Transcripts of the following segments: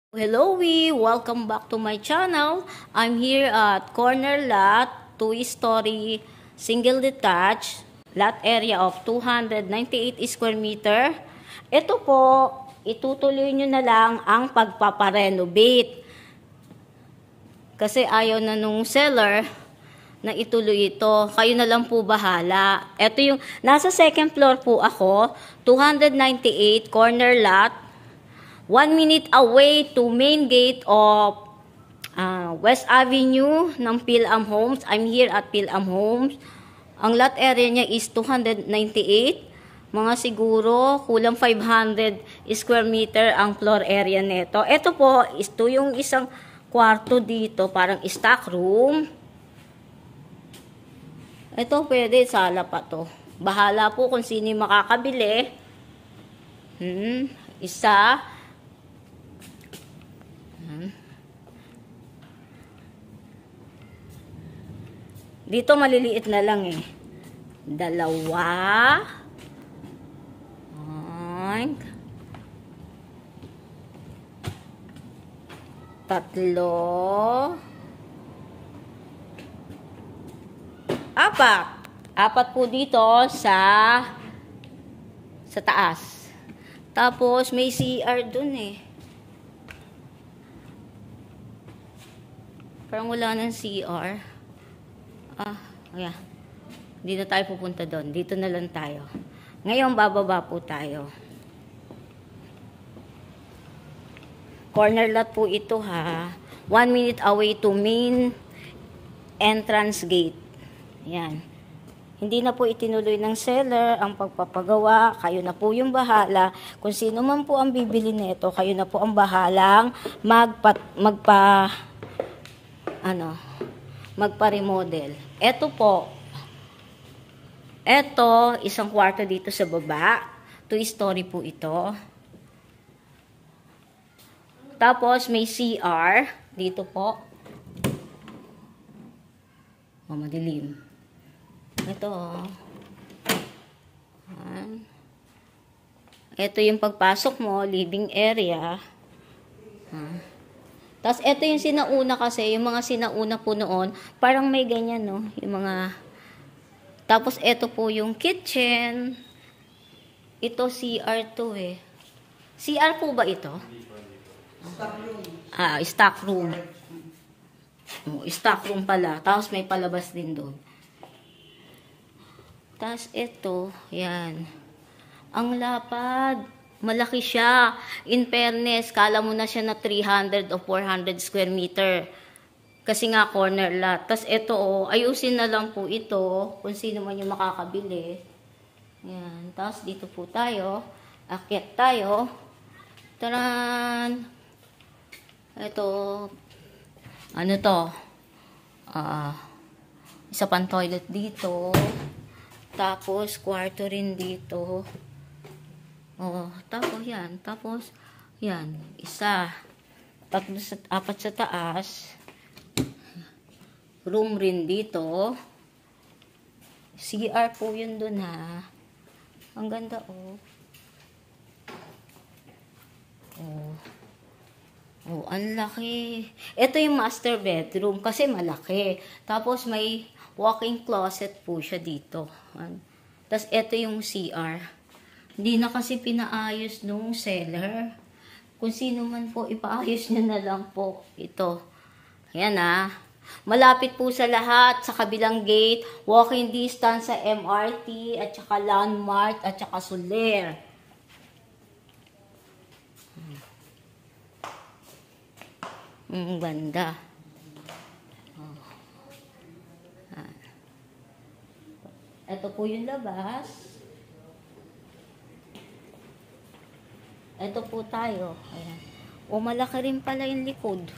Hello, welcome back to my channel. I'm here at corner lot, two-story, single detached, lot area of 298 square meter. Ito po, itutuloy nyo na lang ang pagpaparenovate. Kasi ayaw na nung seller na ituloy ito. Kayo na lang po bahala. Ito yung, nasa second floor po ako, 298 corner lot, 1 minute away to main gate of West Avenue ng Phil-Am Homes. I'm here at Phil-Am Homes. Ang lot area niya is 298. Mga siguro kulang 500 square meter ang floor area nito. Ito po, ito yung isang kwarto dito, parang stock room. Ito pwede, sala pa to. Bahala po kung sino yung makakabili. Isa. Dito maliliit na lang eh. Dalawa. Tatlo. Apat. Apat po dito sa taas. Tapos may CR dun eh. Parang wala ng CR. Ayan. Hindi na tayo pupunta doon. Dito na lang tayo. Ngayon, bababa po tayo. Corner lot po ito ha. 1 minute away to main entrance gate. Ayan. Hindi na po itinuloy ng seller ang pagpapagawa. Kayo na po yung bahala. Kung sino man po ang bibili nito, kayo na po ang bahalang magpa-remodel. Ito po. Ito, isang kwarto dito sa baba. 2-story po ito. Tapos, may CR. Dito po. Madilim. Ito. Ito yung pagpasok mo, living area. Tapos, ito yung sinauna kasi, yung mga sinauna po noon, parang may ganyan, no? Yung mga... Tapos, ito po yung kitchen. Ito, CR2 eh. CR po ba ito? Stock room. Stock room. Stock room pala. Tapos, may palabas din doon. Tapos, ito, yan. Ang lapad. Malaki siya. In fairness, kala mo na siya na 300 o 400 square meter. Kasi nga corner lot. Tapos ito, ayusin na lang po ito. Kung sino man yung makakabili. Yan. Tapos dito po tayo. Akyat tayo. Taran! Ito. Ano to? Isa pang toilet dito. Tapos, kwarto rin dito. Tapos yan. Tapos, yan. Isa. Tatlo sa, apat sa taas. Room rin dito. CR po yun dun ha. Ang ganda ang laki. Ito yung master bedroom kasi malaki. Tapos may walk-in closet po siya dito. Tapos ito yung CR. Hindi na kasi pinaayos nung seller. Kung sino man po, ipaayos niya na lang po. Ito. Ayan Malapit po sa lahat, sa kabilang gate, walking distance sa MRT, at saka Landmark, at saka Soler. Ganda. Ito po yung labas. Ito po tayo. Ayan. Malaki rin pala yung likod.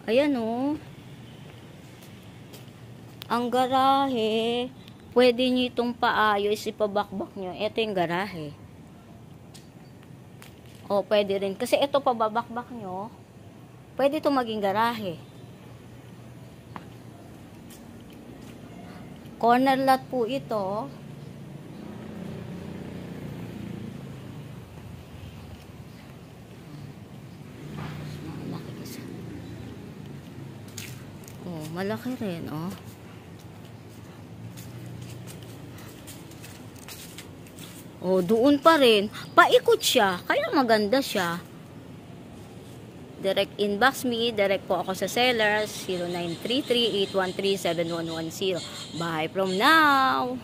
Ayan Ang garahe, pwede nyo itong paayos, ipabakbak nyo. Ito yung garahe. Pwede rin. Kasi ito pababakbak nyo, pwede itong maging garahe. Corner lot po ito. malaki rin, oh. Oh, doon pa rin. Paikot siya. Kaya maganda siya. Direct inbox me. Direct po ako sa sellers. 0933-813-7110. Bye from now.